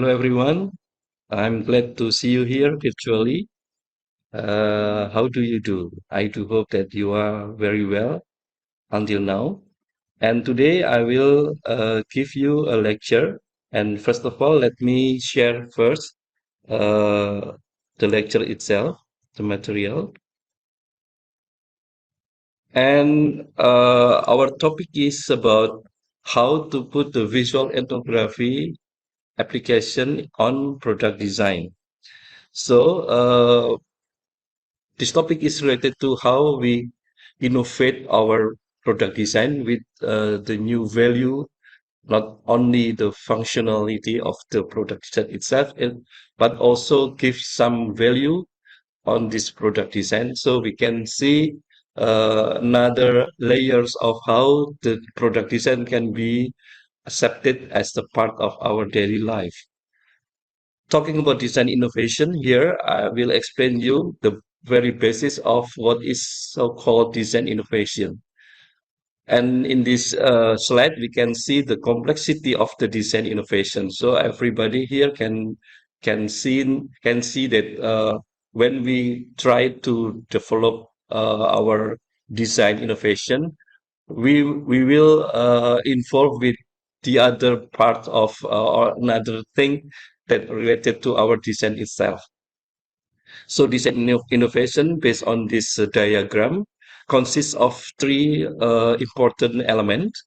Hello, everyone. I'm glad to see you here virtually. How do you do? I do hope that you are very well until now. And today I will give you a lecture. And first of all, let me share first uh, the lecture itself, the material. And our topic is about how to put the visual ethnography application on product design. So, this topic is related to how we innovate our product design with the new value, not only the functionality of the product design itself, but also give some value on this product design so we can see another layers of how the product design can be accepted as the part of our daily life. Talking about design innovation here, I will explain you the very basis of what is so-called design innovation. And in this slide, we can see the complexity of the design innovation. So everybody here can see that when we try to develop our design innovation, we will involve with the other part of or another thing that related to our design itself. So design innovation based on this diagram consists of three important elements.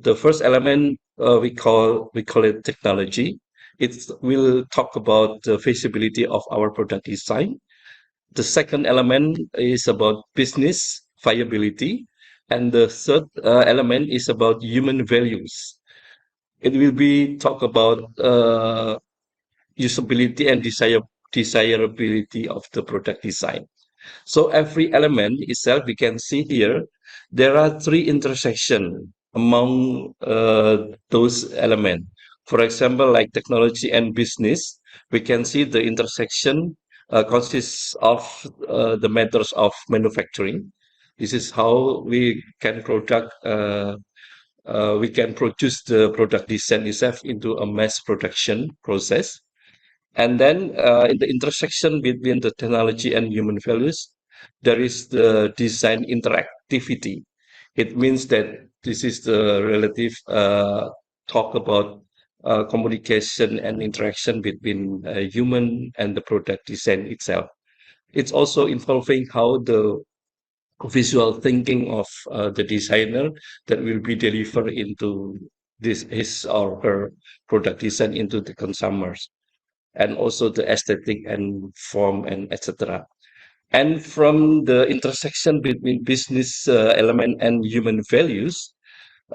The first element we call it technology. It will talk about the feasibility of our product design. The second element is about business viability, and the third element is about human values. It will be talk about usability and desirability of the product design. So every element itself, we can see here, there are three intersections among those elements. For example, like technology and business, we can see the intersection consists of the methods of manufacturing. This is how we can produce the product design itself into a mass production process. And then in the intersection between the technology and human values, there is the design interactivity. It means that this is the relative talk about communication and interaction between human and the product design itself. It's also involving how the visual thinking of the designer that will be delivered into this his or her product design into the consumers, and also the aesthetic and form and etc. And from the intersection between business element and human values,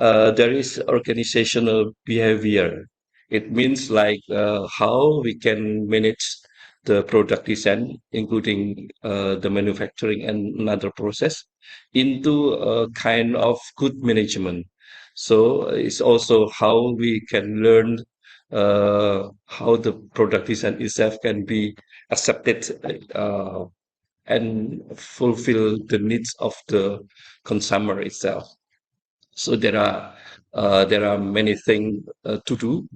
there is organizational behavior. It means like how we can manage the product design, including the manufacturing and another process, into a kind of good management. So it's also how we can learn how the product design itself can be accepted and fulfill the needs of the consumer itself. So there are many things to do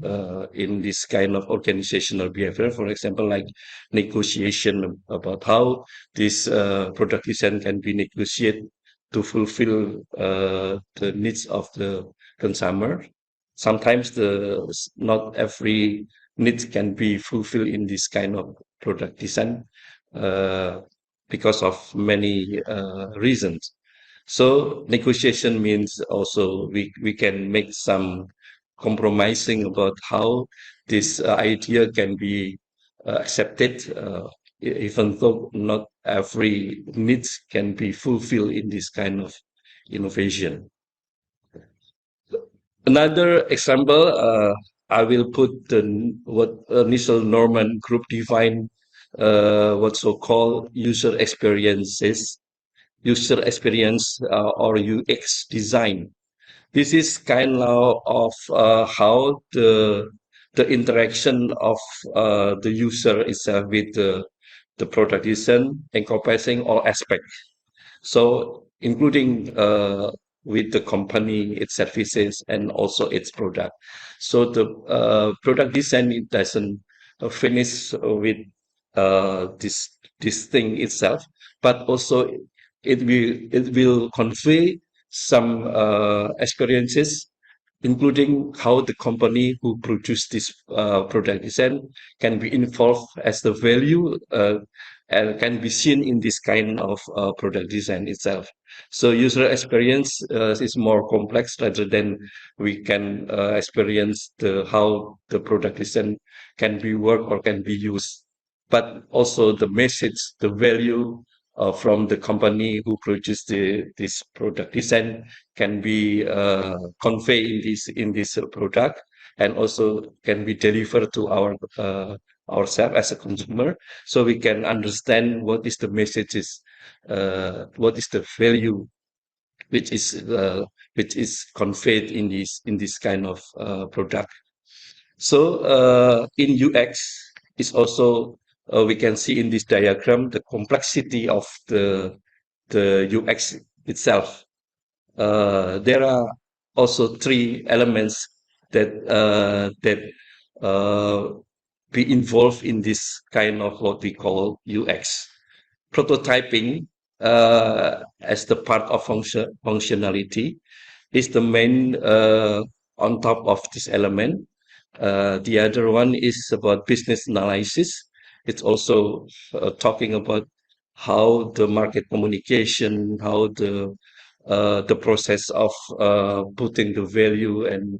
in this kind of organizational behavior. For example, like negotiation about how this product design can be negotiated to fulfill the needs of the consumer. Sometimes not every needs can be fulfilled in this kind of product design uh, because of many reasons. So negotiation means also we can make some compromising about how this idea can be accepted, even though not every needs can be fulfilled in this kind of innovation. Another example, I will put what initial Norman group define what so-called user experience or UX design. This is kind of how the interaction of the user itself with the product design encompassing all aspects. So including with the company, its services, and also its product. So the product design, it doesn't finish with this thing itself, but also it will convey some experiences, including how the company who produced this product design can be involved as the value, and can be seen in this kind of product design itself. So user experience is more complex rather than we can experience the how the product design can be worked or can be used, but also the message, the value from the company who produced this product design can be conveyed in this product, and also can be delivered to ourselves as a consumer, so we can understand what is the messages, what is the value which is uh, which is conveyed in this kind of product. So in UX is also, we can see in this diagram the complexity of the UX itself. There are also three elements that uh, be involved in this kind of what we call UX. Prototyping, as the part of functionality, is the main on top of this element. The other one is about business analysis. It's also talking about how the market communication, how the process of putting the value and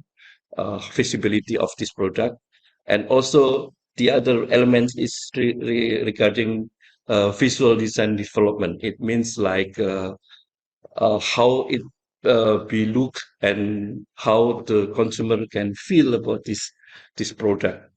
visibility of this product. And also the other element is regarding visual design development. It means like how it be look and how the consumer can feel about this product.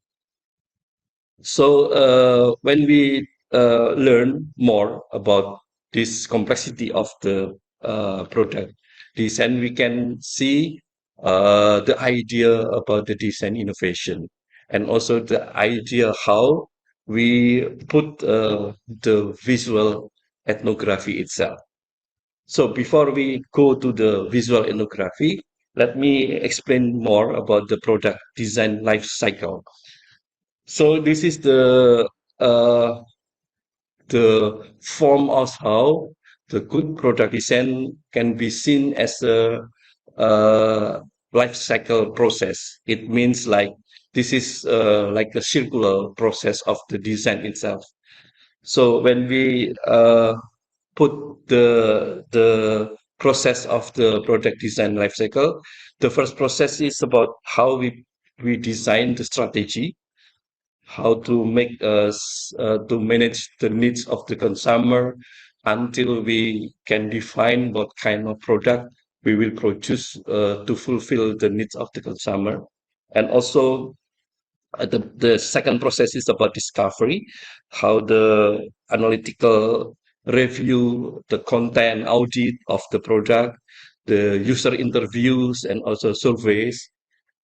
So when we learn more about this complexity of the product design, we can see the idea about the design innovation, and also the idea how we put the visual ethnography itself. So before we go to the visual ethnography, let me explain more about the product design life cycle. So this is uh, the form of how the good product design can be seen as a life cycle process. It means like this is like a circular process of the design itself. So when we put the process of the product design life cycle, the first process is about how we design the strategy, how to make us to manage the needs of the consumer until we can define what kind of product we will produce to fulfill the needs of the consumer. And also the second process is about discovery, how the analytical review, the content audit of the product, the user interviews, and also surveys.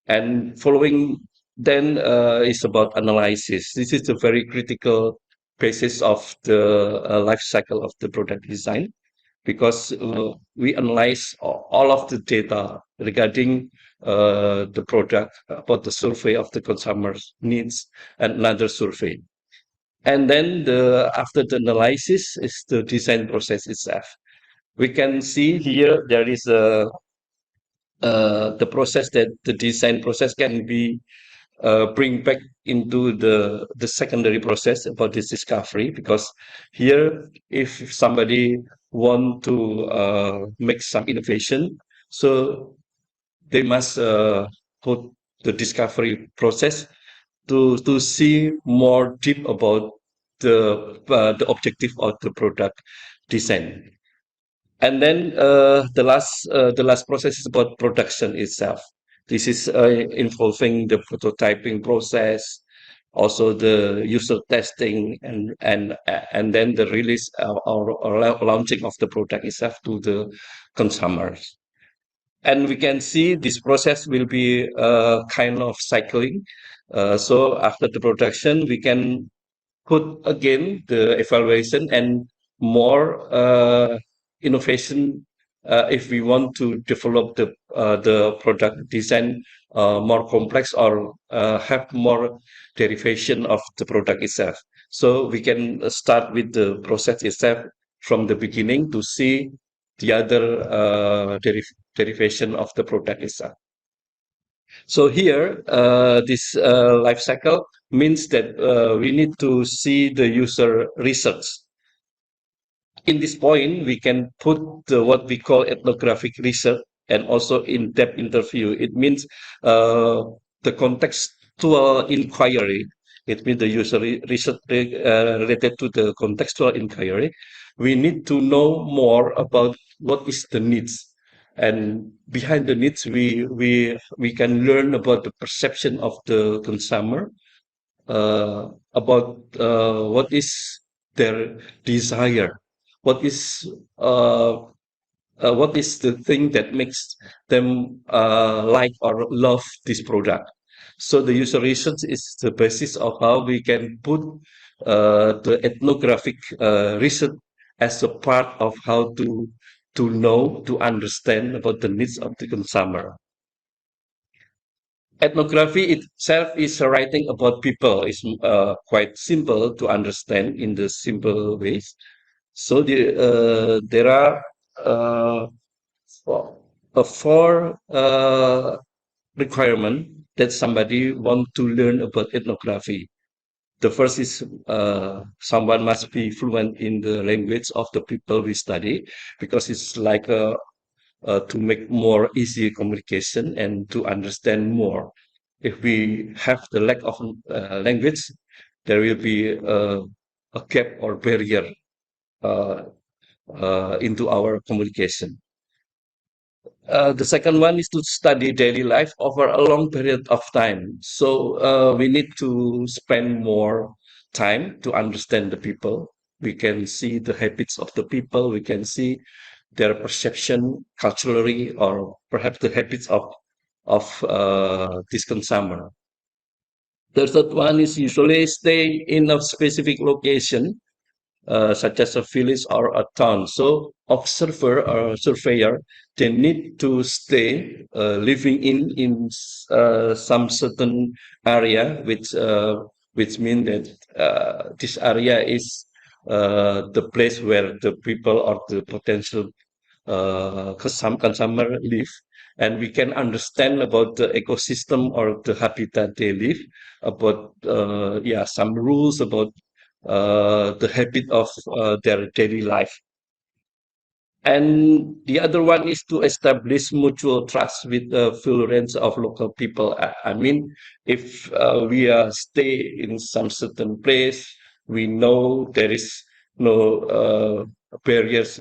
And following then is about analysis. This is a very critical basis of the life cycle of the product design, because we analyze all of the data regarding the product, about the survey of the consumers' needs, and another survey. And then after the analysis is the design process itself. We can see here there is the process, that the design process can be bring back into the secondary process about this discovery, because here if somebody want to make some innovation, so they must put the discovery process to see more deep about the objective of the product design. And then the last process is about production itself. This is involving the prototyping process, also the user testing, and then the release or launching of the product itself to the consumers. And we can see this process will be kind of cycling. So after the production, we can put again the evaluation and more innovation if we want to develop the product design more complex or have more derivation of the product itself. So we can start with the process itself from the beginning to see the other derivation of the product itself. So here, this life cycle means that we need to see the user research. In this point, we can put what we call ethnographic research and also in-depth interview. It means the contextual inquiry. It means the user research related to the contextual inquiry. We need to know more about what is the needs. And behind the needs, we can learn about the perception of the consumer, about what is their desire, what is uh, what is the thing that makes them like or love this product. So the user research is the basis of how we can put the ethnographic research as a part of how to know, to understand about the needs of the consumer. Ethnography itself is writing about people. It's quite simple to understand in the simple ways. So there are uh, four requirement that somebody want to learn about ethnography. The first is someone must be fluent in the language of the people we study, because it's like to make more easy communication and to understand more. If we have the lack of language, there will be a gap or barrier uh, into our communication. The second one is to study daily life over a long period of time. So we need to spend more time to understand the people. We can see the habits of the people. We can see their perception culturally, or perhaps the habits of this consumer. The third one is usually stay in a specific location, such as a village or a town. So observer or surveyor, they need to stay living in some certain area, which means that this area is the place where the people or the potential consumer live, and we can understand about the ecosystem or the habitat they live, about yeah, some rules about the habit of their daily life. And the other one is to establish mutual trust with the full range of local people. I mean, if we stay in some certain place, we know there is no barriers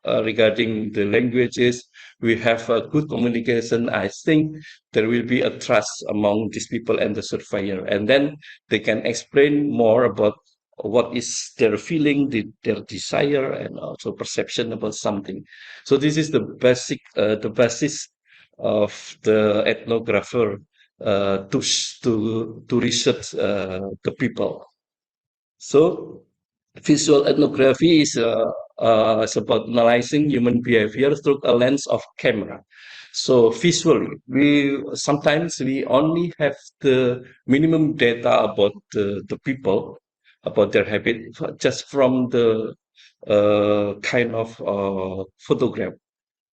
regarding the languages. We have a good communication. I think there will be a trust among these people and the surveyor, and then they can explain more about what is their feeling, their desire, and also perception about something. So this is the basis of the ethnographer to research the people. So visual ethnography is about analyzing human behavior through a lens of camera. So visually, we sometimes we only have the minimum data about the people, about their habit, just from the kind of photograph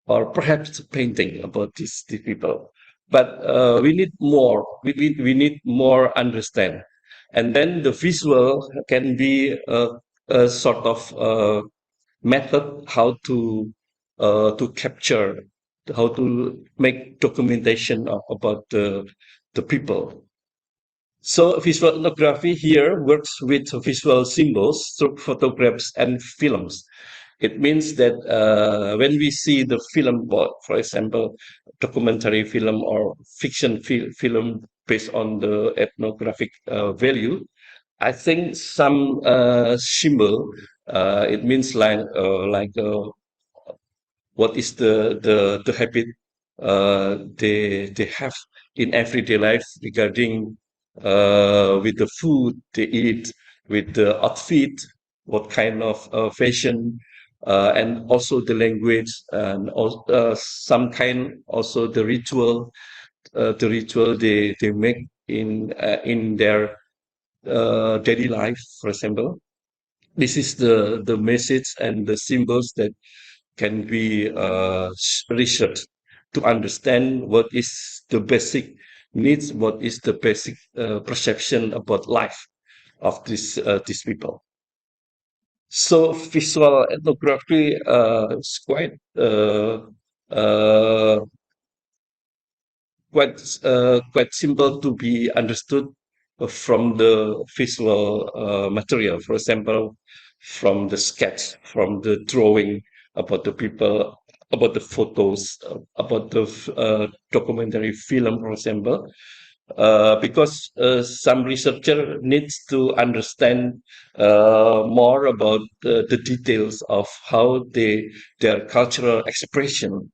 or perhaps painting about these people. But we need more. We need more understand, and then the visual can be a sort of method how to capture, how to make documentation about the people. So visual ethnography here works with visual symbols through photographs and films. It means that when we see the film, for example, documentary film or fiction film based on the ethnographic value, I think some symbol, it means like what is the habit they have in everyday life regarding with the food they eat, with the outfit, what kind of fashion, and also the language, and also, some kind also the ritual they make in their daily life, for example. This is the message and the symbols that can be researched to understand what is the basic needs, what is the basic perception about life of these people. So visual ethnography is uh, quite simple to be understood from the visual material. For example, from the sketch, from the drawing about the people, about the photos, about the documentary film, for example. Because some researcher needs to understand more about the details of how their cultural expression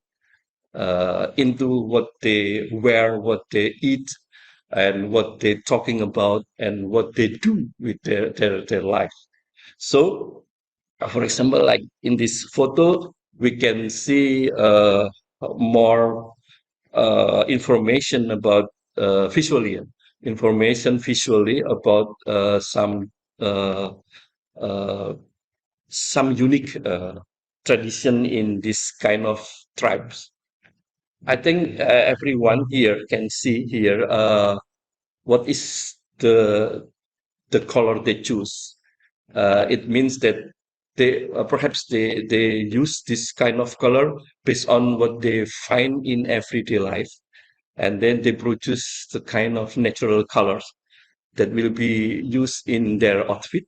into what they wear, what they eat, and what they're talking about, and what they do with their life. So, for example, like in this photo, we can see more information about visually, information visually about uh, uh, some unique tradition in this kind of tribes. I think everyone here can see here what is the color they choose. It means that they perhaps they use this kind of color based on what they find in everyday life, and then they produce the kind of natural colors that will be used in their outfit.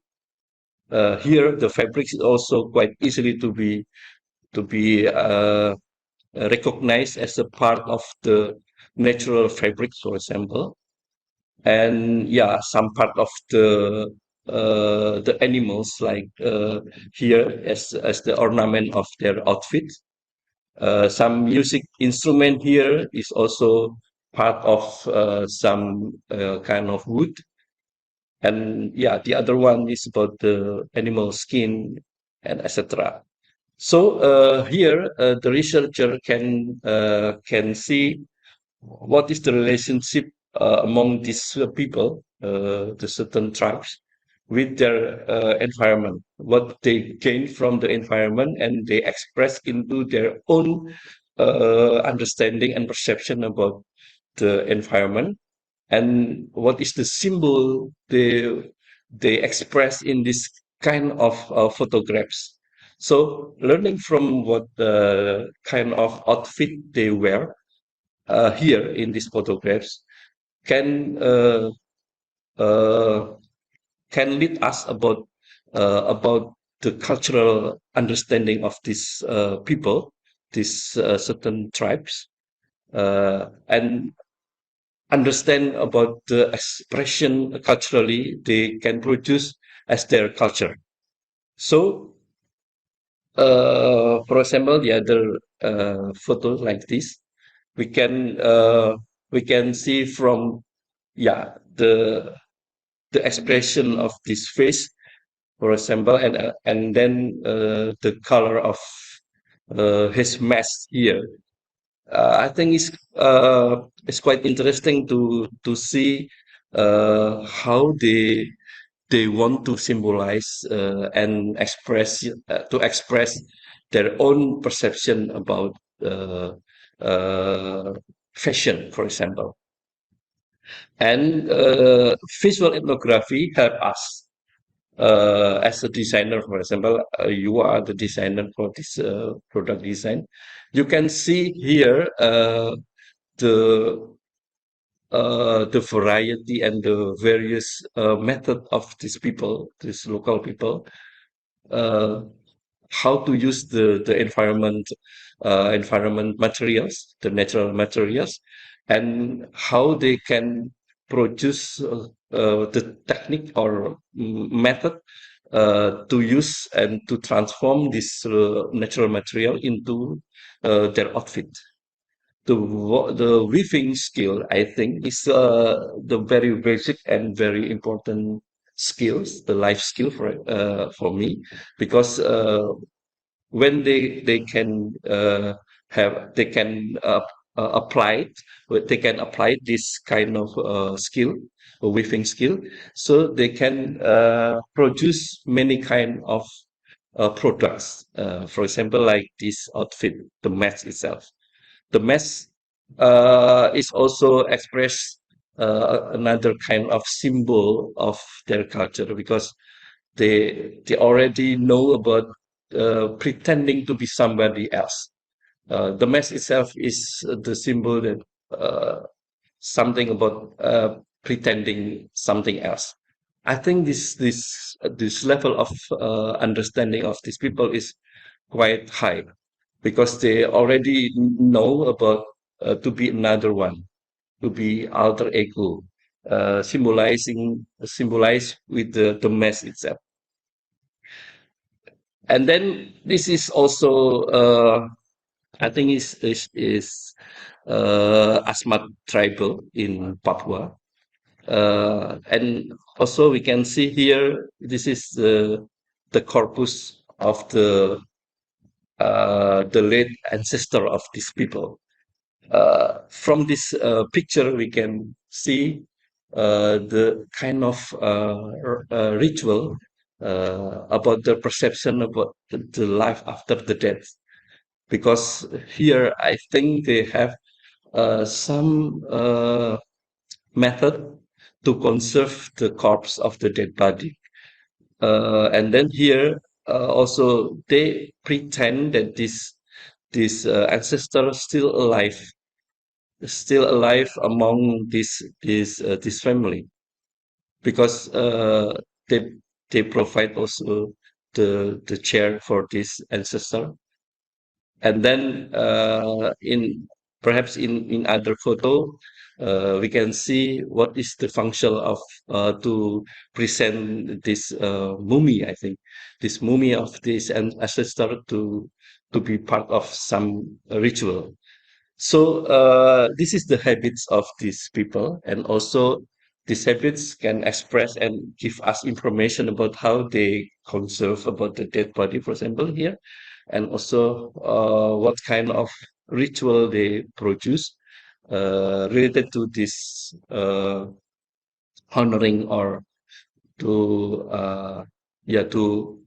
Here, the fabrics is also quite easily to be recognized as a part of the natural fabrics, for example. And yeah, some part of the animals, like here as the ornament of their outfit. Some music instrument here is also part of some kind of wood. And yeah, the other one is about the animal skin and etc. So here, the researcher can see what is the relationship among these people, the certain tribes, with their environment, what they gain from the environment, and they express into their own understanding and perception about the environment, and what is the symbol they express in this kind of photographs. So learning from what kind of outfit they wear here in these photographs can uh, uh, can lead us about the cultural understanding of these people, these certain tribes, and understand about the expression culturally they can produce as their culture. So, for example, the other photo like this, we can uh, we can see from yeah the expression of this face, for example, and then the color of his mask here. I think it's quite interesting to see how they want to symbolize and express their own perception about uh, uh, fashion, for example. And visual ethnography help us as a designer, for example. You are the designer for this product design. You can see here the the variety and the various method of these people, these local people, uh, how to use the environment materials, the natural materials, and how they can produce the technique or method to use and to transform this natural material into their outfit. The weaving skill, I think, is the very basic and very important skills, the life skill for me, because when they can have they can apply it, they can apply this kind of skill, weaving skill, so they can produce many kind of products. For example, like this outfit, the mask itself. The mask is also express another kind of symbol of their culture, because they already know about pretending to be somebody else. The mask itself is the symbol that something about pretending something else. I think this level of understanding of these people is quite high, because they already know about to be another one, to be alter ego, symbolized with the mass itself. And then this is also I think is Asmat tribal in Papua. And also we can see here, this is the corpus of the late ancestor of these people. From this picture, we can see the kind of ritual about the perception about the life after the death. Because here, I think they have some method to conserve the corpse of the dead body. And then here also they pretend that this ancestor is still alive among this family, because they they provide also the chair for this ancestor. And then in perhaps in other photo, we can see what is the function of to present this mummy. I think this mummy of this ancestor to be part of some ritual. So this is the habits of these people, and also these habits can express and give us information about how they conserve about the dead body, for example, here, and also what kind of ritual they produce related to this honoring, or to yeah to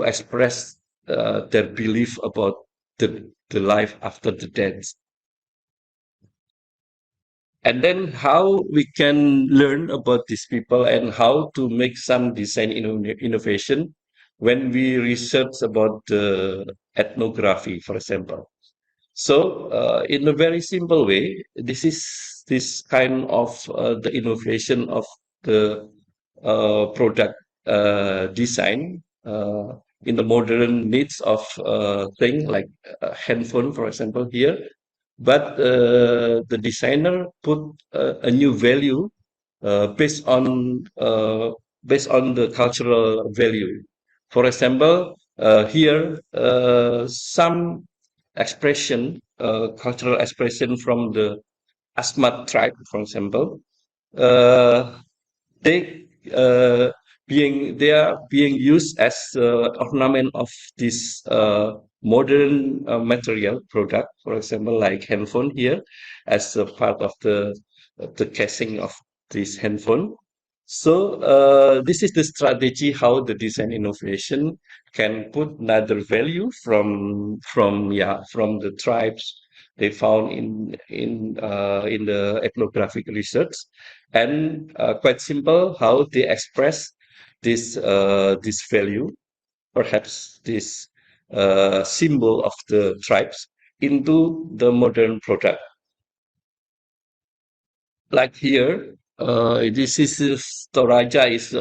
express their belief about the life after the death. And then how we can learn about these people and how to make some design innovation when we research about the ethnography, for example. So, in a very simple way, this is this kind of the innovation of the product design in the modern needs of thing like handphone, for example, here. But the designer put a new value uh, based on uh, based on the cultural value. For example, here some expression, cultural expression from the Asmat tribe, for example, uh, they they are being used as ornament of this modern material product, for example, like handphone here, as a part of the casing of this handphone. So this is the strategy how the design innovation can put another value from the tribes they found in the ethnographic research, and quite simple how they express this value, perhaps this symbol of the tribes, into the modern product. Like here, this is Toraja is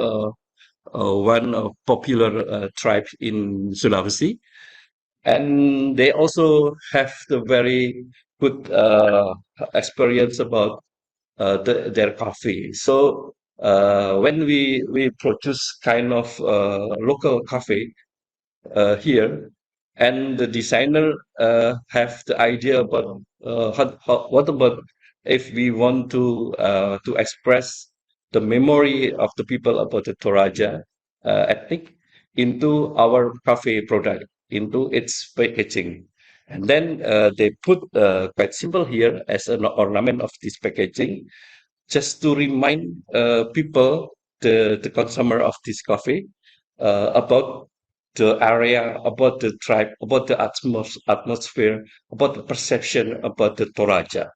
one of popular tribes in Sulawesi, and they also have the very good experience about their coffee. So when we produce kind of local coffee here, and the designer have the idea about what about if we want to express the memory of the people about the Toraja ethnic into our coffee product. into its packaging. And then they put quite simple here as an ornament of this packaging, just to remind people, the consumer of this coffee, about the area, about the tribe, about the atmosphere, about the perception about the Toraja.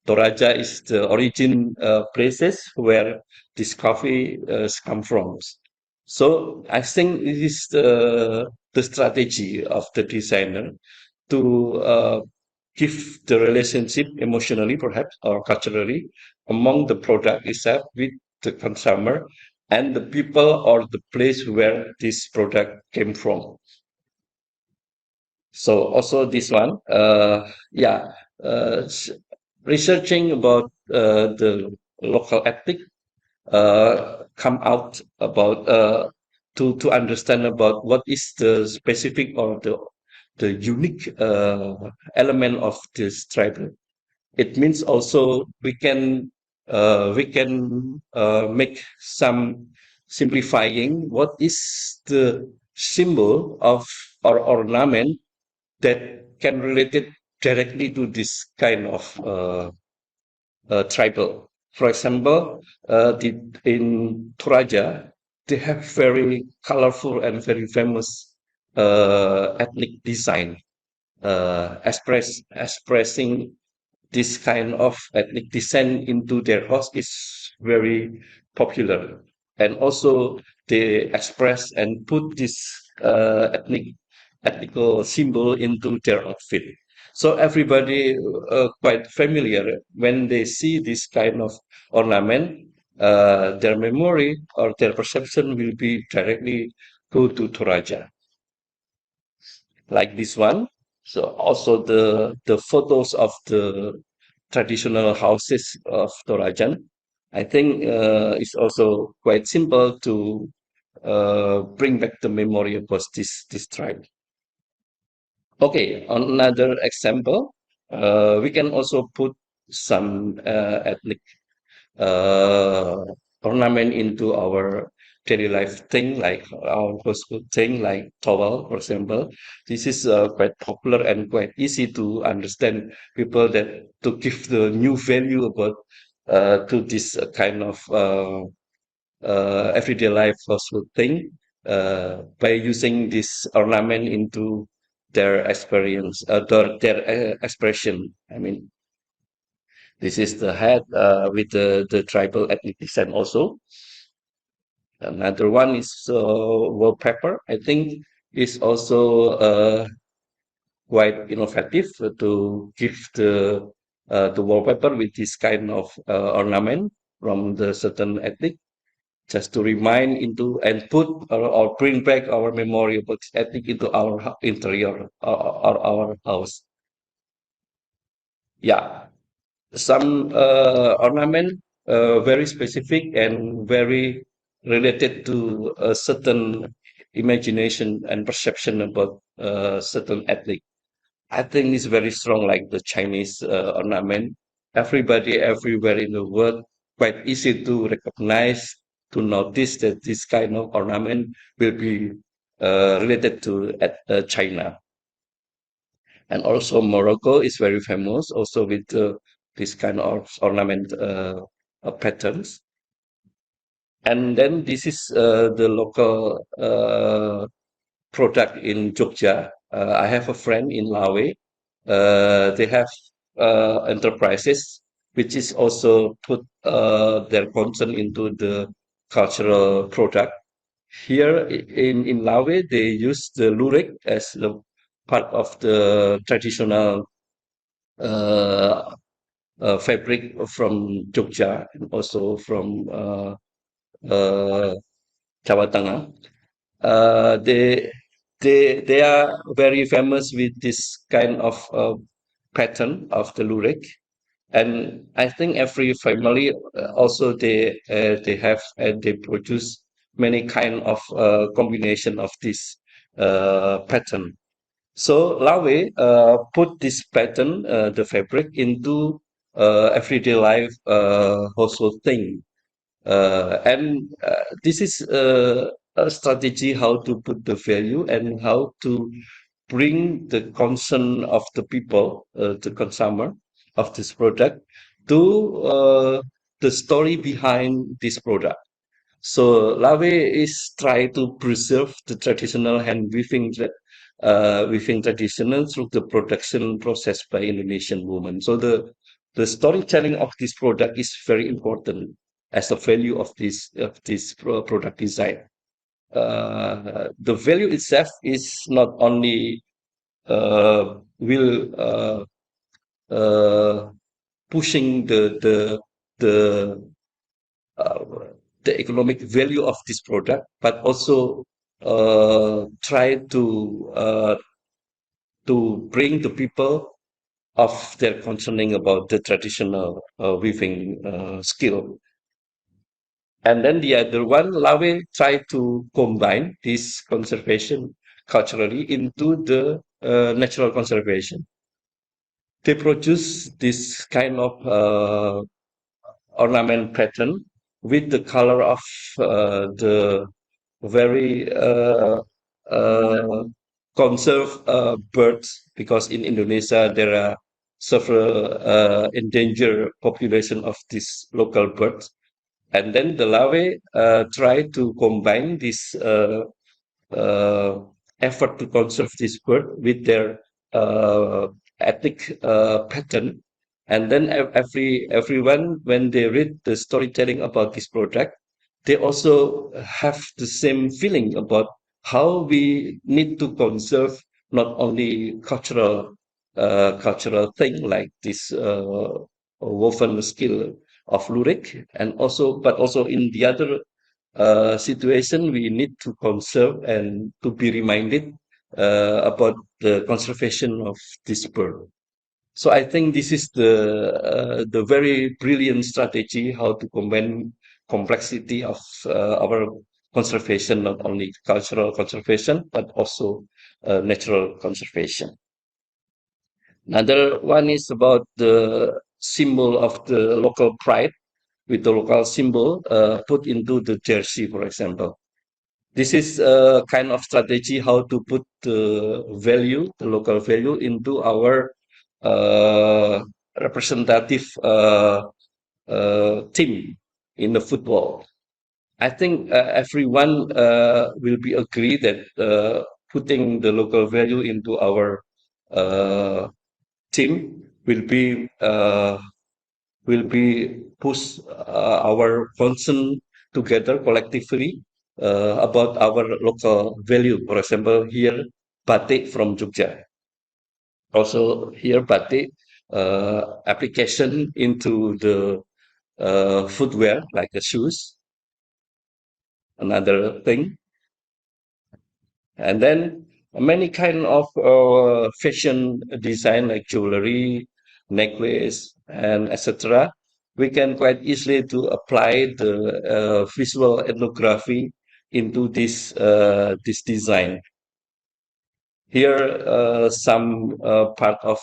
Toraja is the origin places where this coffee come from. So I think it is the strategy of the designer to give the relationship emotionally, perhaps, or culturally, among the product itself with the consumer and the people or the place where this product came from. So also this one, yeah, researching about the local ethic come out about to understand about what is the specific or the unique element of this tribal. It means also we can make some simplifying what is the symbol of or ornament that can relate it directly to this kind of tribal. For example, in Toraja, they have very colorful and very famous ethnic design, expressing this kind of ethnic descent into their house is very popular. And also they express and put this ethnical symbol into their outfit. So everybody quite familiar when they see this kind of ornament, their memory or their perception will be directly go to Toraja, like this one. So also the photos of the traditional houses of Torajan, I think it's also quite simple to bring back the memory about this tribe. Okay, on another example, we can also put some ethnic uh, ornament into our daily life thing, like our household thing, like towel, for example. This is quite popular and quite easy to understand people that to give the new value about to this kind of everyday life household thing by using this ornament into their experience, their expression. I mean, this is the head with the tribal ethnic descent also. Another one is wallpaper. I think is also quite innovative to give the wallpaper with this kind of ornament from the certain ethnic, just to remind into and put or bring back our memory about this ethnic into our interior or our house. Yeah, some ornament very specific and very related to a certain imagination and perception about certain ethnic. I think it's very strong, like the Chinese ornament. Everybody everywhere in the world quite easy to recognize, to notice that this kind of ornament will be related to China. And also Morocco is very famous also with this kind of ornament patterns. And then this is the local product in Jogja. I have a friend in Lawe. They have enterprises which is also put their concern into the cultural product. Here in Lawe, they use the lurik as the part of the traditional uh, fabric from Jogja and also from uh, Jawa Tengah. They they are very famous with this kind of pattern of the lurik, and I think every family also they have and they produce many kind of combination of this pattern. So Lawe put this pattern, the fabric, into everyday life household thing, and this is a strategy how to put the value and how to bring the concern of the people, the consumer of this product, to the story behind this product. So Lave is try to preserve the traditional hand weaving weaving traditional through the production process by Indonesian women. So the storytelling of this product is very important as the value of this product design. The value itself is not only will uh, pushing the uh, the economic value of this product, but also try to bring the people of their concerning about the traditional weaving skill. And then the other one, Lawe try to combine this conservation culturally into the natural conservation. They produce this kind of ornament pattern with the color of the very conserved birds, because in Indonesia there are several endangered population of these local birds. And then the larvae try to combine this uh, effort to conserve this bird with their uh, ethnic pattern. And then everyone, when they read the storytelling about this product, they also have the same feeling about how we need to conserve not only cultural thing like this woven skill of lurik, and also but also in the other situation, we need to conserve and to be reminded about the conservation of this bird. So I think this is the very brilliant strategy how to combine complexity of our conservation, not only cultural conservation but also natural conservation. Another one is about the symbol of the local pride, with the local symbol put into the jersey, for example. This is a kind of strategy how to put the value, the local value, into our representative team in the football. I think everyone will be agree that putting the local value into our uh, team will be push our concern together collectively about our local value. For example, here batik from Jogja. Also here batik application into the footwear like the shoes. Another thing, and then many kind of fashion design like jewelry, necklace, and etc. We can quite easily to apply the visual ethnography into this design. Here, some part of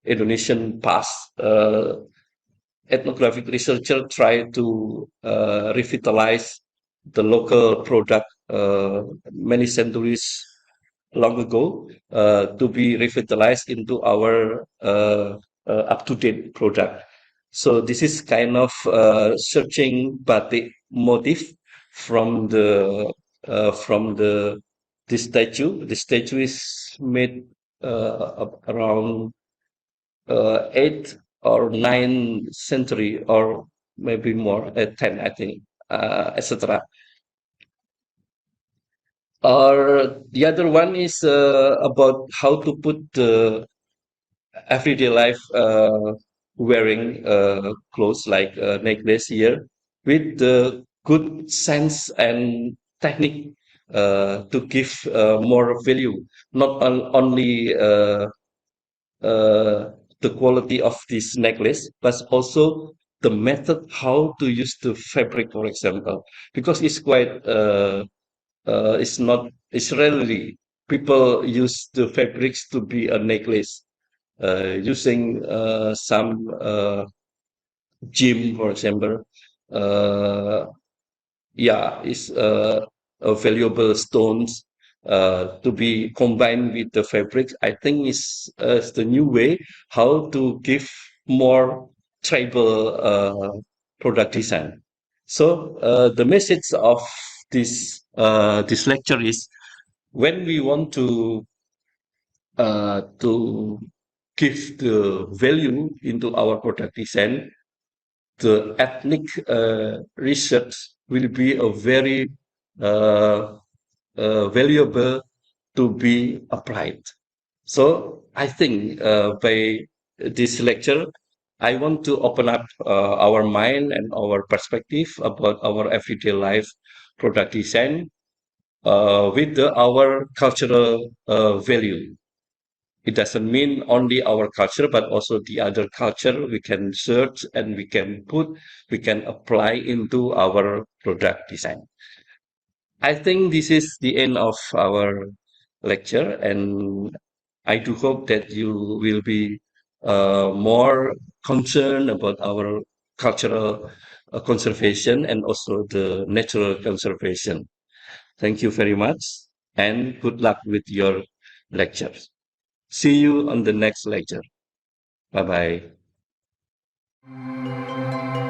Indonesian past ethnographic researcher try to revitalize the local product many centuries long ago to be revitalized into our up-to-date product. So this is kind of searching batik motif from the this statue. The statue is made around 8th or 9th century, or maybe more, 10, I think, etc. Or the other one is about how to put the everyday life wearing clothes like necklace here with the good sense and technique to give more value, not only uh, the quality of this necklace, but also the method how to use the fabric, for example, because it's quite it's not it's rarely people use the fabrics to be a necklace using some gem, for example. Uh, yeah, is valuable stones to be combined with the fabric. I think is the new way how to give more tribal product design. So the message of this lecture is when we want to give the value into our product design, the ethnic research will be a very uh, valuable to be applied. So I think by this lecture, I want to open up our mind and our perspective about our everyday life product design with our cultural value. It doesn't mean only our culture, but also the other culture we can search and we can apply into our product design. I think this is the end of our lecture, and I do hope that you will be more concerned about our cultural conservation and also the natural conservation. Thank you very much, and good luck with your lectures. See you on the next lecture. Bye bye.